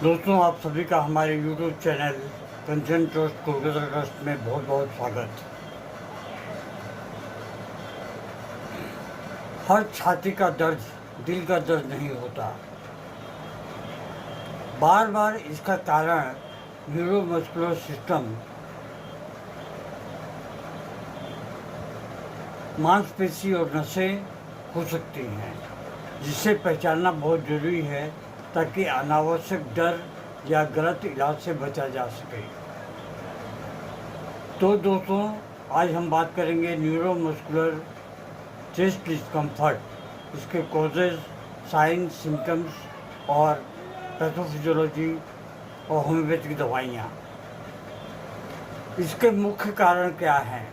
दोस्तों, आप सभी का हमारे YouTube चैनल कंचन ट्रस्ट कोलकाता ट्रस्ट में बहुत बहुत स्वागत। हर छाती का दर्द दिल का दर्द नहीं होता। बार बार इसका कारण न्यूरोमस्कुलर सिस्टम, मांसपेशी और नसें हो सकती हैं, जिसे पहचानना बहुत ज़रूरी है ताकि अनावश्यक डर या गलत इलाज से बचा जा सके। तो दोस्तों, आज हम बात करेंगे न्यूरोमस्कुलर चेस्ट डिस्कम्फर्ट, इसके कॉजेज, साइन, सिम्टम्स और पैथोफिजियोलॉजी और होम्योपैथिक दवाइयाँ। इसके मुख्य कारण क्या हैं?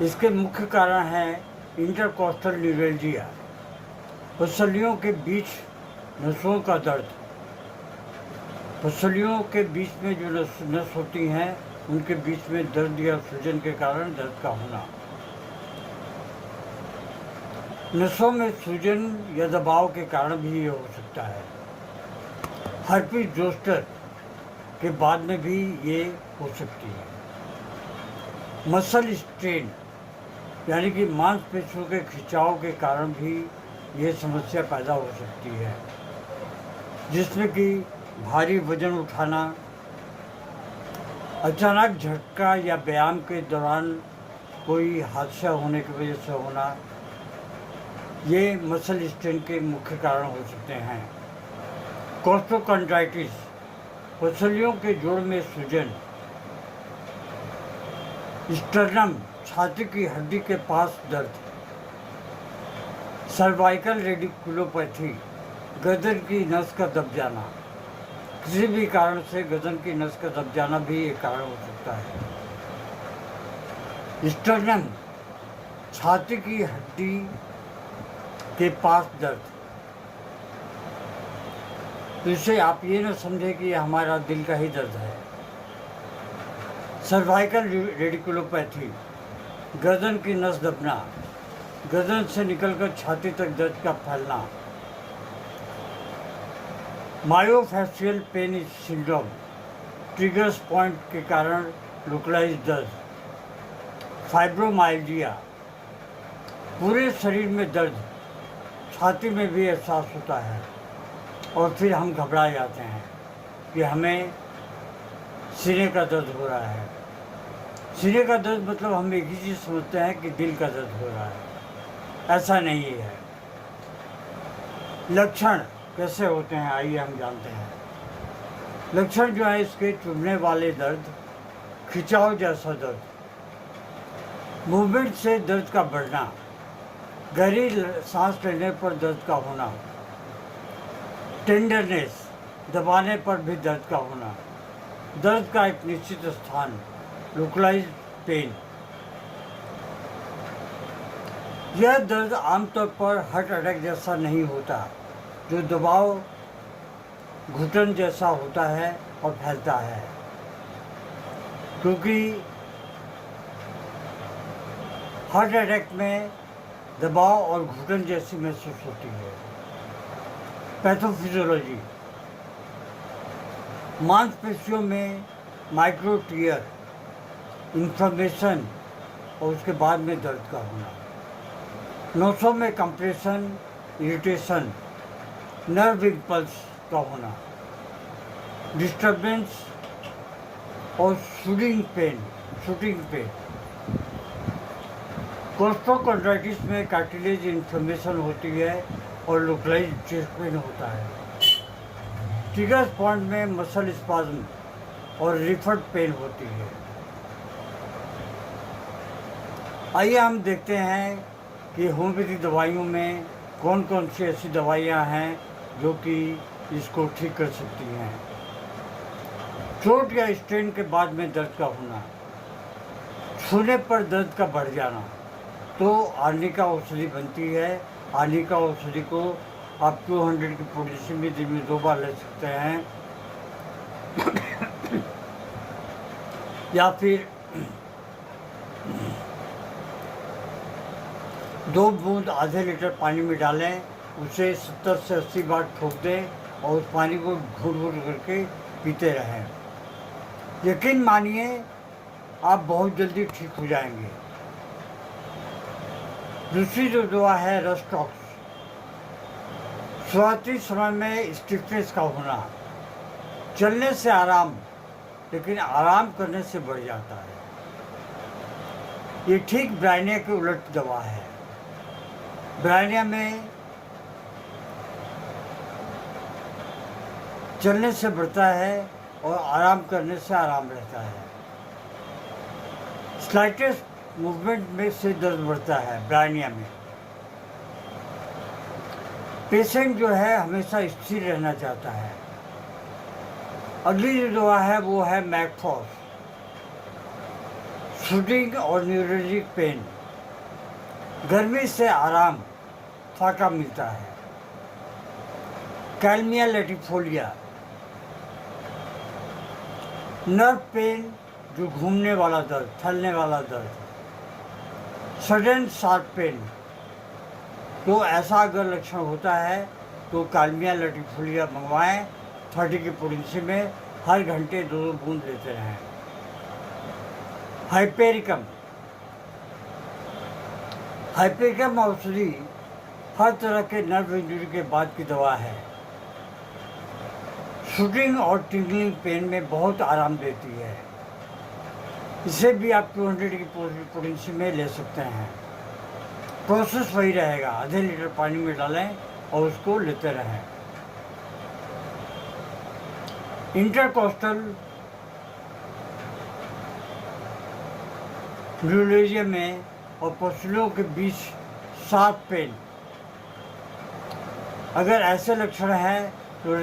इसके मुख्य कारण हैं इंटरकॉस्टल न्यूरैल्जिया, पसलियों के बीच नसों का दर्द। पसलियों के बीच में जो नस होती हैं उनके बीच में दर्द या सूजन के कारण दर्द का होना। नसों में सूजन या दबाव के कारण भी ये हो सकता है। हर्पीज जोस्टर के बाद में भी ये हो सकती है। मसल स्ट्रेन यानी कि मांसपेशियों के खिंचाव के कारण भी ये समस्या पैदा हो सकती है, जिसमें कि भारी वजन उठाना, अचानक झटका या व्यायाम के दौरान कोई हादसा होने की वजह से होना, ये मसल स्ट्रेन के मुख्य कारण हो सकते हैं। कोस्टोकॉन्ड्राइटिस, पसलियों के जोड़ में सूजन, स्टर्नम, छाती की हड्डी के पास दर्द, सर्वाइकल रेडिकुलोपैथी, गर्दन की नस का दब जाना। किसी भी कारण से गर्दन की नस का दब जाना भी एक कारण हो सकता है। स्टर्नम, छाती की हड्डी के पास दर्द। तो इससे आप ये न समझें कि हमारा दिल का ही दर्द है। सर्वाइकल रेडिकुलोपैथी, गर्दन की नस दबना, गर्दन से निकलकर छाती तक दर्द का फैलना। मायोफैशियल पेन सिंड्रोम, ट्रिगर्स पॉइंट के कारण लोकलाइज दर्द। फाइब्रोमाइल्जिया, पूरे शरीर में दर्द, छाती में भी एहसास होता है और फिर हम घबरा जाते हैं कि हमें सीने का दर्द हो रहा है। सीने का दर्द मतलब हम एक ही चीज़ समझते हैं कि दिल का दर्द हो रहा है। ऐसा नहीं है। लक्षण कैसे होते हैं, आइए हम जानते हैं। लक्षण जो है इसके चुभने वाले दर्द, खिंचाव जैसा दर्द, मूवमेंट से दर्द का बढ़ना, गहरी सांस लेने पर दर्द का होना, टेंडरनेस, दबाने पर भी दर्द का होना, दर्द का एक निश्चित स्थान, लोकलाइज पेन। यह दर्द आमतौर पर हार्ट अटैक जैसा नहीं होता, जो दबाव घुटन जैसा होता है और फैलता है, क्योंकि हार्ट अटैक में दबाव और घुटन जैसी महसूस होती है। पैथोफिजियोलॉजी, मांसपेशियों में माइक्रो टीयर, इन्फ्लेमेशन और उसके बाद में दर्द का होना। नसों में कंप्रेशन, इरिटेशन, नर्व इम्पल्स का होना, डिस्टर्बेंस और शूटिंग पेन। कोस्टोकॉन्ड्राइटिस में कार्टिलेज इन्फ्लेमेशन होती है और लोकलाइज चेस्ट पेन होता है। ट्रिगर पॉइंट में मसल स्पाज्म और रिफर्ड पेन होती है। आइए हम देखते हैं कि होम्योपैथिक दवाइयों में कौन कौन सी ऐसी दवाइयाँ हैं जो कि इसको ठीक कर सकती हैं। चोट या स्ट्रेन के बाद में दर्द का होना, छूने पर दर्द का बढ़ जाना, तो आर्निका औषधि बनती है। आर्निका औषधि को आप 200 की पोटेशियम में दिन में 2 बार ले सकते हैं या फिर 2 बूंद आधे लीटर पानी में डालें, उसे 70 से 80 बार ठोक दें और उस पानी को घूट घूट करके पीते रहें। यकीन मानिए आप बहुत जल्दी ठीक हो जाएंगे। दूसरी जो दवा है रस्टॉक्स, शुरुआती समय में स्टिफनेस का होना, चलने से आराम, लेकिन आराम करने से बढ़ जाता है। ये ठीक ब्रायनिया के उलट दवा है। ब्रायनिया में चलने से बढ़ता है और आराम करने से आराम रहता है। स्लाइटेस्ट मूवमेंट में से दर्द बढ़ता है। ब्रायनिया में पेशेंट जो है हमेशा स्थिर रहना चाहता है। अगली जो दवा है वो है मैकफॉस, शूटिंग और न्यूरोलॉजिक पेन, गर्मी से आराम, फाका मिलता है। कैल्मिया लैटिफोलिया, नर्व पेन, जो घूमने वाला दर्द, थलने वाला दर्द, सडन शार्प पेन। तो ऐसा अगर लक्षण होता है तो कैल्मिया लैटिफोलिया मंगवाएं। 30 की पोटेंसी में हर घंटे 2 बूंद लेते रहें। हाइपेरिकम, हाइपेरिकम औषधि हर तरह के नर्व इंजरी के बाद की दवा है। शूटिंग और टिंगलिंग पेन में बहुत आराम देती है। इसे भी आप 200 की पोटेंसी में ले सकते हैं। प्रोसेस वही रहेगा, आधे लीटर पानी में डालें और उसको लेते रहें। इंटरकोस्टल न्यूरोलॉजी में और पसलियों के बीच शार्प पेन, अगर ऐसे लक्षण हैं तो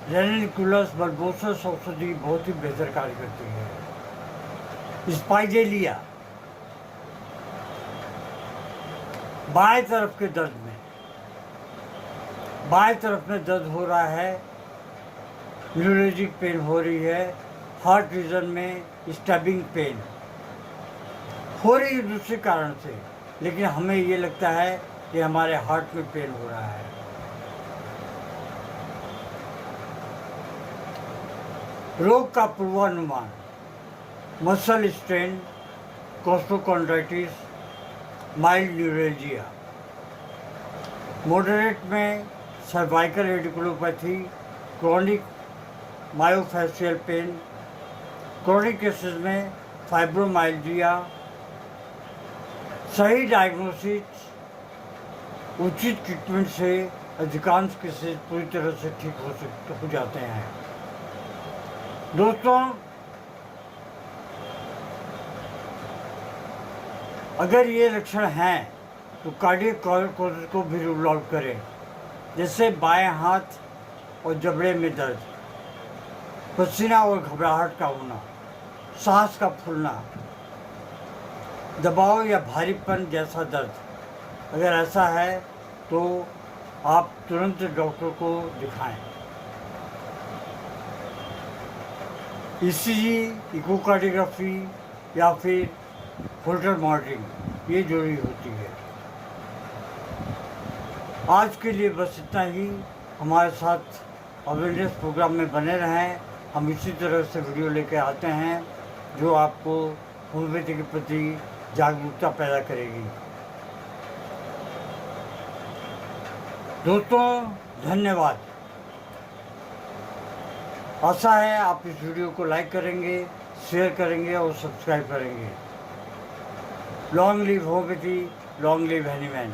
रेनिकुलस बल्बोसस औषधि बहुत ही बेहतर कार्य करती है। स्पाइजेलिया, बाएं तरफ के दर्द में, बाएं तरफ में दर्द हो रहा है, न्यूरोलॉजिक पेन हो रही है, हार्ट रीजन में स्टैबिंग पेन हो रही है दूसरे कारण से, लेकिन हमें ये लगता है कि हमारे हार्ट में पेन हो रहा है। रोग का पूर्वानुमान, muscle strain, costochondritis, mild neuralgia. Moderate में cervical radiculopathy, chronic myofascial pain, chronic cases में फाइब्रोमाइल्जिया। सही डायग्नोसिस, उचित ट्रीटमेंट से अधिकांश केसेस पूरी तरह से ठीक हो जाते हैं। दोस्तों, अगर ये लक्षण हैं तो कार्डियक कॉजेज को भी रूल आउट करें, जैसे बाएं हाथ और जबड़े में दर्द, पसीना और घबराहट का होना, सांस का फूलना, दबाव या भारीपन जैसा दर्द। अगर ऐसा है तो आप तुरंत डॉक्टर को दिखाएं। ईसीजी, इकोकार्डियोग्राफी या फिर होल्टर मॉनिटरिंग ये जरूरी होती है। आज के लिए बस इतना ही। हमारे साथ अवेयरनेस प्रोग्राम में बने रहें। हम इसी तरह से वीडियो लेकर आते हैं जो आपको होम्योपैथी के प्रति जागरूकता पैदा करेगी। दोस्तों, धन्यवाद। आशा है आप इस वीडियो को लाइक करेंगे, शेयर करेंगे और सब्सक्राइब करेंगे। Long live homeopathy, long live Hahnemann.